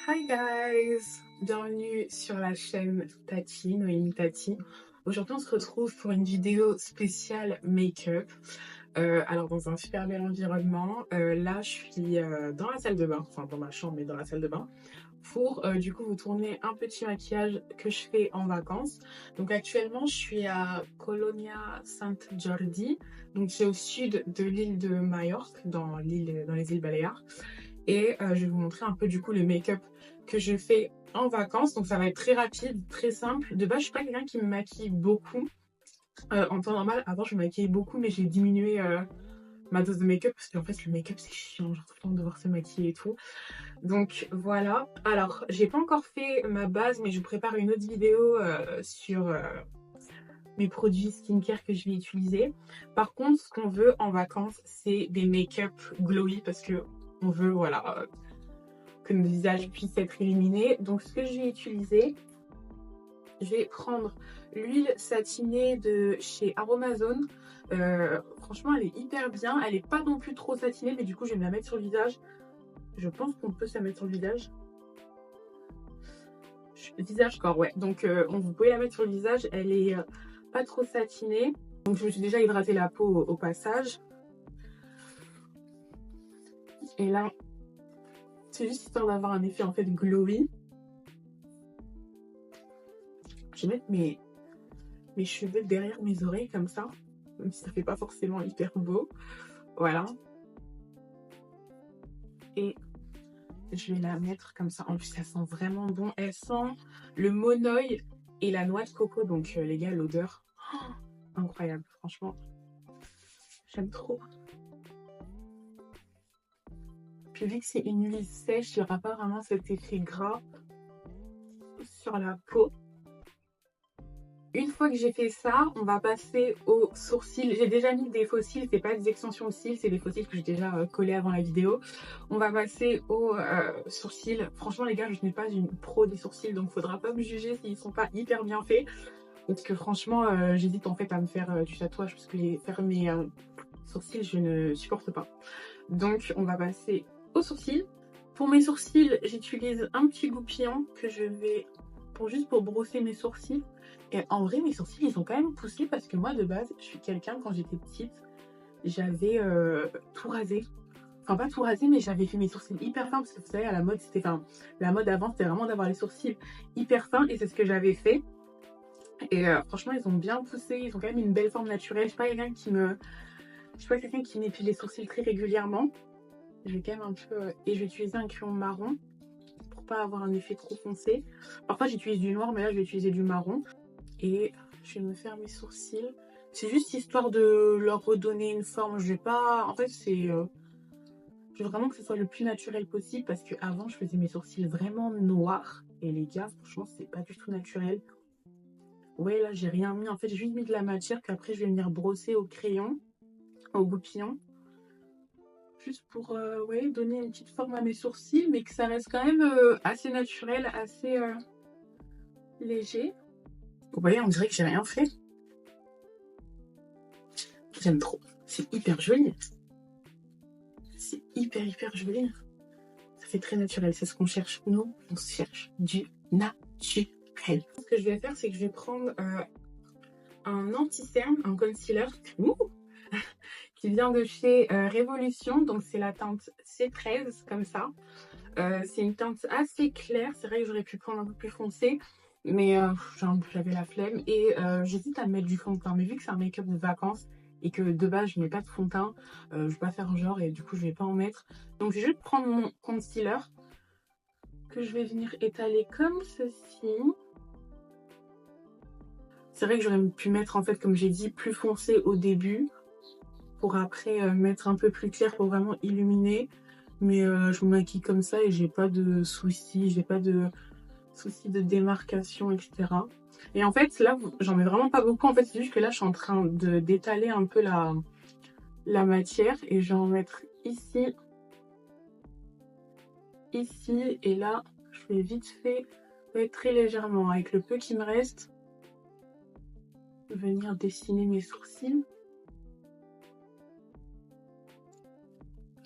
Hi guys! Bienvenue sur la chaîne Tati, Noémie Tati. Aujourd'hui on se retrouve pour une vidéo spéciale make-up. Alors dans un super bel environnement. Là je suis dans la salle de bain, enfin dans ma chambre mais dans la salle de bain. Pour du coup vous tourner un petit maquillage que je fais en vacances. Donc actuellement je suis à Colonia Sant Jordi. Donc c'est au sud de l'île de Majorque, dans les îles Baléares. Et je vais vous montrer un peu du coup le make-up que je fais en vacances. Donc ça va être très rapide, très simple. De base je suis pas quelqu'un qui me maquille beaucoup. En temps normal, avant je me maquillais beaucoup mais j'ai diminué ma dose de make-up parce qu'en fait le make-up c'est chiant, genre tout le temps devoir se maquiller et tout. Donc voilà. Alors j'ai pas encore fait ma base mais je vous prépare une autre vidéo sur mes produits skincare que je vais utiliser. Par contre ce qu'on veut en vacances c'est des make-up glowy parce que on veut voilà que notre visage puisse être illuminé. Donc ce que je vais utiliser, je vais prendre l'huile satinée de chez Aromazone. Franchement elle est hyper bien, elle est pas non plus trop satinée mais du coup je vais me la mettre sur le visage. Je pense qu'on peut se la mettre sur le visage. Visage corps, ouais. Donc vous pouvez la mettre sur le visage, elle est pas trop satinée. Donc je me suis déjà hydraté la peau au passage. Et là c'est juste histoire d'avoir un effet en fait glowy. Je vais mettre mes cheveux derrière mes oreilles comme ça, même si ça fait pas forcément hyper beau. Voilà. Et je vais la mettre comme ça. En plus ça sent vraiment bon. Elle sent le monoï et la noix de coco. Donc les gars, l'odeur incroyable, franchement j'aime trop. Puis vu que c'est une huile sèche, il n'y aura pas vraiment cet effet gras sur la peau. Une fois que j'ai fait ça, on va passer aux sourcils. J'ai déjà mis des faux cils, c'est pas des extensions de cils, c'est des faux cils que j'ai déjà collés avant la vidéo. On va passer aux sourcils. Franchement les gars, je n'ai pas une pro des sourcils, donc faudra pas me juger s'ils sont pas hyper bien faits. Parce que franchement, j'hésite en fait à me faire du tatouage, parce que faire mes sourcils, je ne supporte pas. Donc on va passer aux sourcils. Pour mes sourcils, j'utilise un petit goupillon que je vais juste pour brosser mes sourcils. Et en vrai, mes sourcils, ils ont quand même poussé parce que moi, de base, je suis quelqu'un, quand j'étais petite, j'avais tout rasé. Enfin, pas tout rasé, mais j'avais fait mes sourcils hyper fins parce que vous savez, à la mode, c'était... Enfin, la mode avant, c'était vraiment d'avoir les sourcils hyper fins et c'est ce que j'avais fait. Et franchement, ils ont bien poussé, ils ont quand même une belle forme naturelle. Je suis pas quelqu'un qui me... Je suis pas quelqu'un qui m'épile les sourcils très régulièrement. Je vais quand même un peu... Et je vais utiliser un crayon marron pour pas avoir un effet trop foncé. Parfois, j'utilise du noir, mais là, je vais utiliser du marron. Et je vais me faire mes sourcils. C'est juste histoire de leur redonner une forme. Je vais pas... En fait, c'est... je veux vraiment que ce soit le plus naturel possible parce que avant je faisais mes sourcils vraiment noirs. Et les gars, franchement, c'est pas du tout naturel. Ouais, là, j'ai rien mis. En fait, j'ai juste mis de la matière qu'après, je vais venir brosser au crayon, au goupillon. Juste pour ouais, donner une petite forme à mes sourcils, mais que ça reste quand même assez naturel, assez léger. Vous voyez, on dirait que j'ai rien fait. J'aime trop. C'est hyper joli. C'est hyper joli. Ça fait très naturel. C'est ce qu'on cherche. Nous, on cherche du naturel. Ce que je vais faire, c'est que je vais prendre un anti-cerne, un concealer qui vient de chez Révolution. Donc, c'est la teinte C13, comme ça. C'est une teinte assez claire. C'est vrai que j'aurais pu prendre un peu plus foncé. Mais j'avais la flemme. Et j'hésite à mettre du fond de teint. Mais vu que c'est un make-up de vacances, et que de base je mets pas de fond de teint, je vais pas faire genre et du coup je vais pas en mettre. Donc je vais juste prendre mon concealer que je vais venir étaler comme ceci. C'est vrai que j'aurais pu mettre en fait, comme j'ai dit, plus foncé au début pour après mettre un peu plus clair pour vraiment illuminer. Mais je me maquille comme ça et j'ai pas de soucis, j'ai pas de soucis de démarcation, etc. Et en fait là j'en mets vraiment pas beaucoup, en fait c'est juste que là je suis en train d'étaler un peu la matière et je vais en mettre ici, ici et là je vais vite fait, très légèrement avec le peu qui me reste, venir dessiner mes sourcils.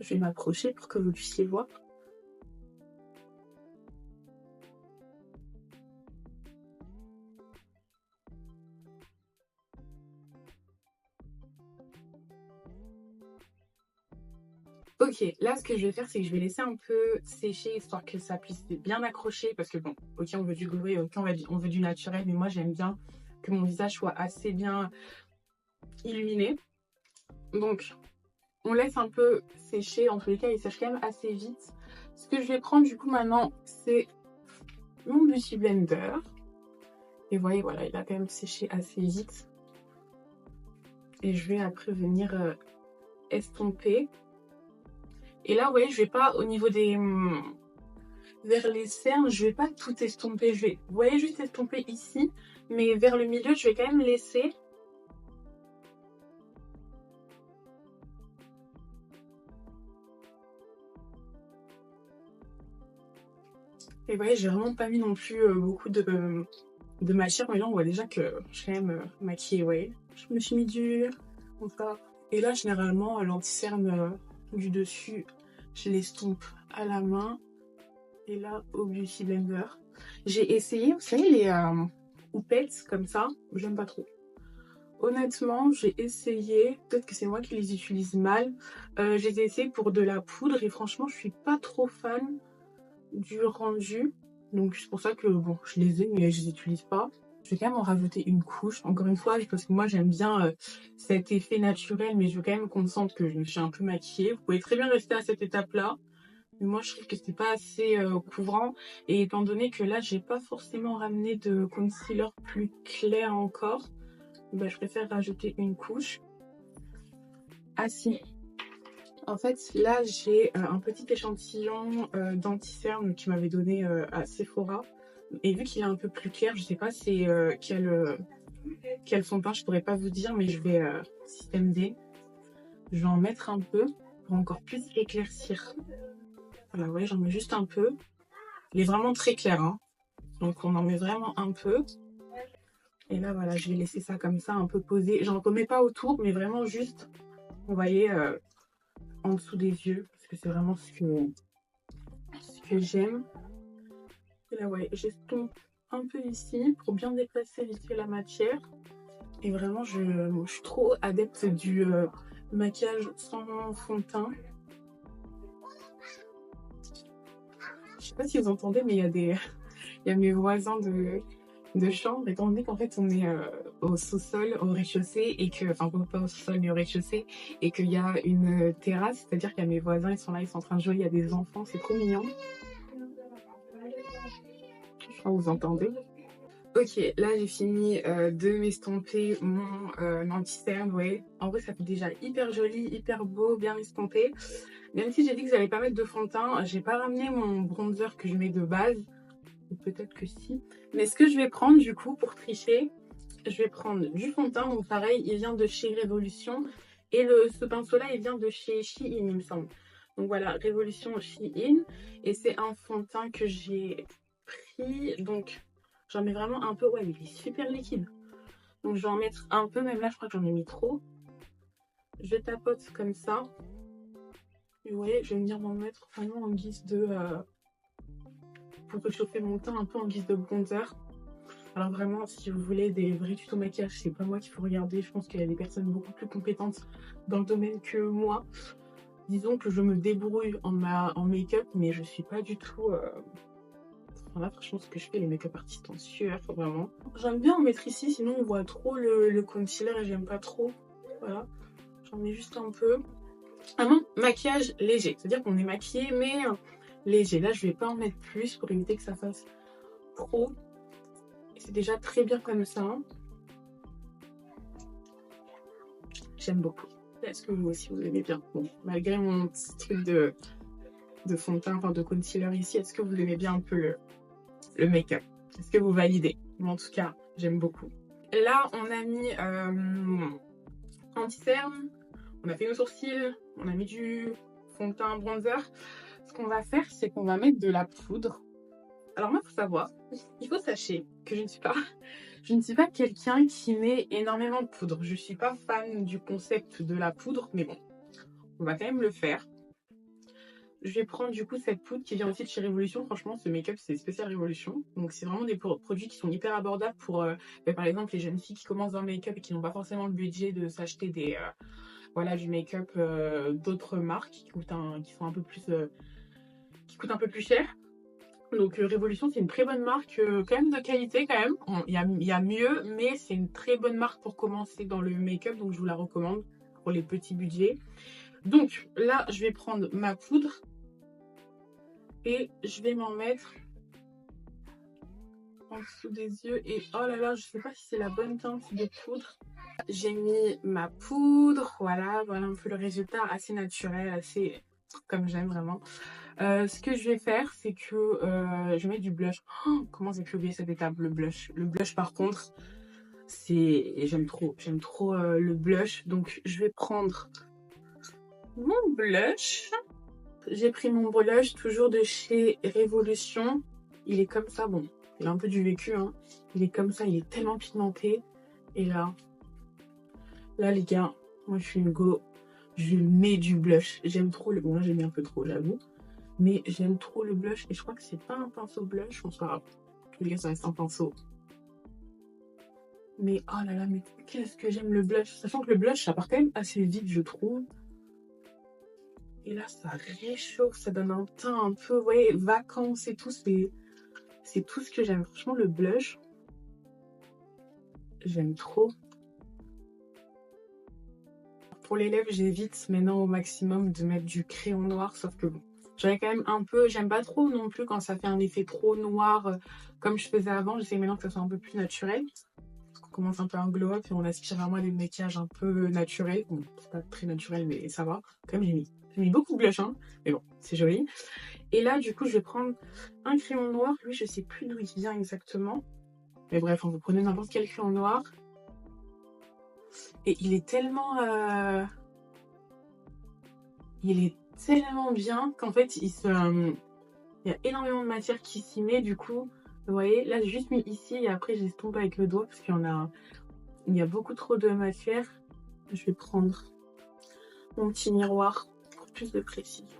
Je vais m'approcher pour que vous puissiez voir. Ok, là ce que je vais faire, c'est que je vais laisser un peu sécher histoire que ça puisse bien accrocher. Parce que bon, ok, on veut du glowy, ok, on veut du naturel, mais moi j'aime bien que mon visage soit assez bien illuminé. Donc, on laisse un peu sécher. En tous les cas, il sèche quand même assez vite. Ce que je vais prendre du coup maintenant, c'est mon Beauty Blender. Et vous voyez, voilà, il a quand même séché assez vite. Et je vais après venir estomper. Et là, vous voyez, je vais pas au niveau des... vers les cernes, je vais pas tout estomper. Vous voyez, juste estomper ici. Mais vers le milieu, je vais quand même laisser. Et vous voyez, j'ai vraiment pas mis non plus beaucoup de matière. Mais là, on voit déjà que je suis quand même maquillée, vous voyez. Je me suis mis du... comme ça. Et là, généralement, l'anti-cerne du dessus, je l'estompe à la main. Et là, au Beauty Blender. J'ai essayé, vous savez, les houppettes comme ça. J'aime pas trop. Honnêtement, j'ai essayé. Peut-être que c'est moi qui les utilise mal. J'ai essayé pour de la poudre. Et franchement, je suis pas trop fan du rendu. Donc, c'est pour ça que, bon, je les ai, mais je les utilise pas. Je vais quand même en rajouter une couche, encore une fois, parce que moi j'aime bien cet effet naturel, mais je veux quand même qu'on sente que je suis un peu maquillée. Vous pouvez très bien rester à cette étape-là, mais moi je trouve que c'est pas assez couvrant. Et étant donné que là j'ai pas forcément ramené de concealer plus clair encore, bah, je préfère rajouter une couche. Ah si, en fait là j'ai un petit échantillon d'anti-cerne qui m'avait donné à Sephora. Et vu qu'il est un peu plus clair, je sais pas c'est quel fond de teint, je pourrais pas vous dire, mais je vais système D. Je vais en mettre un peu pour encore plus éclaircir. Voilà, vous voyez, j'en mets juste un peu. Il est vraiment très clair, hein. Donc on en met vraiment un peu. Et là, voilà, je vais laisser ça comme ça, un peu posé. J'en remets pas autour, mais vraiment juste, vous voyez, en dessous des yeux, parce que c'est vraiment ce que j'aime. Et là, ouais, j'estompe un peu ici pour bien déplacer vite fait la matière. Et vraiment, je suis trop adepte du maquillage sans fond de teint. Je sais pas si vous entendez, mais il y a mes voisins de chambre, étant donné qu'en fait on est au sous-sol, au rez-de-chaussée, et que, enfin pas au sous-sol mais au rez-de-chaussée, et qu'il y a une terrasse, c'est-à-dire qu'il y a mes voisins, ils sont là, ils sont en train de jouer, il y a des enfants, c'est trop mignon. Je crois que vous entendez. Ok, là j'ai fini de m'estomper mon anti-cerne, ouais. En vrai ça fait déjà hyper joli, hyper beau, bien estompé. Même si j'ai dit que j'allais pas mettre de fond de teint, j'ai pas ramené mon bronzer que je mets de base. Ou peut-être que si. Mais ce que je vais prendre du coup pour tricher, je vais prendre du fond de teint. Donc pareil, il vient de chez Révolution. Et ce pinceau-là, il vient de chez Shein, il me semble. Donc voilà, Révolution Shein. Et c'est un fond de teint que j'ai pris. Donc j'en mets vraiment un peu. Ouais, mais il est super liquide. Donc je vais en mettre un peu. Même là, je crois que j'en ai mis trop. Je tapote comme ça. Et vous voyez, je vais venir m'en mettre vraiment en guise de... pour réchauffer mon teint, un peu en guise de bronzer. Alors vraiment, si vous voulez des vrais tutos maquillage, c'est pas moi qu'il faut regarder. Je pense qu'il y a des personnes beaucoup plus compétentes dans le domaine que moi. Disons que je me débrouille en make-up, mais je suis pas du tout... Enfin là, franchement, ce que je fais, les make-up artistes en sueur, vraiment. J'aime bien en mettre ici, sinon on voit trop le concealer et j'aime pas trop. Voilà, j'en mets juste un peu. Vraiment, maquillage léger. C'est-à-dire qu'on est maquillé, mais léger. Là, je vais pas en mettre plus pour éviter que ça fasse trop. C'est déjà très bien comme ça. J'aime beaucoup. Est-ce que vous aussi vous aimez bien? Bon, malgré mon petit truc de fond de teint, enfin de concealer ici, est-ce que vous aimez bien un peu le make-up? Est-ce que vous validez? Moi, en tout cas, j'aime beaucoup. Là, on a mis anti-cerne, on a fait nos sourcils, on a mis du fond de teint bronzer. Ce qu'on va faire, c'est qu'on va mettre de la poudre. Alors moi, il faut savoir, il faut sachez que je ne suis pas quelqu'un qui met énormément de poudre. Je ne suis pas fan du concept de la poudre, mais bon, on va quand même le faire. Je vais prendre du coup cette poudre qui vient aussi de chez Révolution. Franchement, ce make-up, c'est spécial Révolution. Donc c'est vraiment des produits qui sont hyper abordables pour, par exemple, les jeunes filles qui commencent dans le make-up et qui n'ont pas forcément le budget de s'acheter voilà, du make-up d'autres marques qui sont un peu plus, qui coûtent un peu plus cher. Donc Révolution, c'est une très bonne marque, quand même de qualité quand même. Il y a mieux, mais c'est une très bonne marque pour commencer dans le make-up, donc je vous la recommande pour les petits budgets. Donc là, je vais prendre ma poudre et je vais m'en mettre en dessous des yeux. Et oh là là, je sais pas si c'est la bonne teinte de poudre. J'ai mis ma poudre, voilà un peu le résultat, assez naturel, assez comme j'aime vraiment. Ce que je vais faire, c'est que je mets du blush. Oh, comment j'ai pu oublier cette étape, le blush. Le blush par contre, j'aime trop le blush. Donc je vais prendre mon blush. J'ai pris mon blush toujours de chez Révolution. Il est comme ça, bon, il a un peu du vécu, hein. Il est comme ça, il est tellement pigmenté. Et là les gars, moi je suis une go. Je mets du blush. J'aime trop le... Bon là j'ai mis un peu trop, j'avoue. Mais j'aime trop le blush. Et je crois que c'est pas un pinceau blush. On sera... tous les gars, ça reste un pinceau. Mais oh là là, mais qu'est-ce que j'aime le blush. Sachant que le blush, ça part quand même assez vite, je trouve. Et là, ça réchauffe, ça donne un teint un peu, vous voyez, vacances et tout. C'est tout ce que j'aime. Franchement, le blush, j'aime trop. Pour les lèvres, j'évite maintenant au maximum de mettre du crayon noir. Sauf que bon, j'avais quand même un peu... J'aime pas trop non plus quand ça fait un effet trop noir comme je faisais avant. J'essaie maintenant que ça soit un peu plus naturel. Parce qu'on commence un peu un glow-up et on aspire vraiment à des maquillages un peu naturels. Bon, c'est pas très naturel, mais ça va. Quand même, j'ai mis beaucoup de blush, hein. Mais bon, c'est joli. Et là, du coup, je vais prendre un crayon noir. Lui, je sais plus d'où il vient exactement. Mais bref, vous prenez n'importe quel crayon noir. Et il est tellement... il est tellement bien qu'en fait, il y a énormément de matière qui s'y met. Du coup, vous voyez, là, j'ai juste mis ici. Et après, j'estompe avec le doigt parce qu'il y a beaucoup trop de matière. Je vais prendre mon petit miroir pour plus de précision.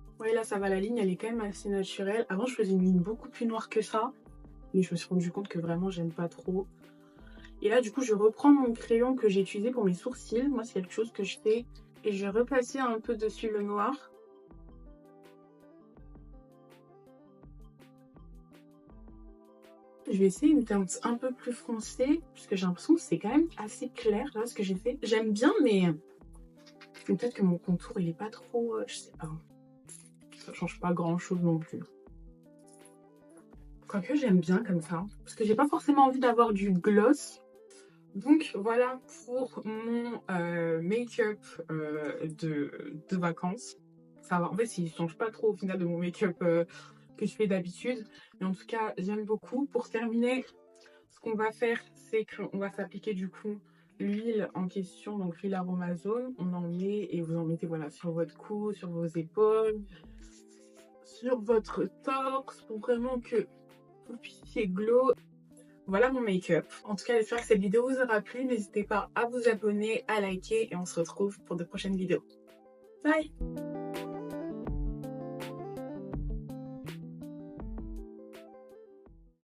Vous voyez, là, ça va, la ligne, elle est quand même assez naturelle. Avant, je faisais une ligne beaucoup plus noire que ça. Mais je me suis rendu compte que vraiment, j'aime pas trop. Et là, du coup, je reprends mon crayon que j'ai utilisé pour mes sourcils. Moi, c'est quelque chose que je fais. Et je vais repasser un peu dessus le noir. Je vais essayer une teinte un peu plus foncée. Parce que j'ai l'impression que c'est quand même assez clair, là, ce que j'ai fait. J'aime bien, mais peut-être que mon contour, il est pas trop... je sais pas. Ça change pas grand-chose non plus. Quoique, j'aime bien comme ça. Parce que j'ai pas forcément envie d'avoir du gloss. Donc voilà pour mon make-up de vacances. Ça va, en fait, il ne change pas trop au final de mon make-up que je fais d'habitude. Mais en tout cas, j'aime beaucoup. Pour terminer, ce qu'on va faire, c'est qu'on va s'appliquer du coup l'huile en question, donc l'huile Aromazone. On en met et vous en mettez voilà, sur votre cou, sur vos épaules, sur votre torse pour vraiment que vous puissiez glow. Voilà mon make-up. En tout cas, j'espère que cette vidéo vous aura plu. N'hésitez pas à vous abonner, à liker et on se retrouve pour de prochaines vidéos. Bye!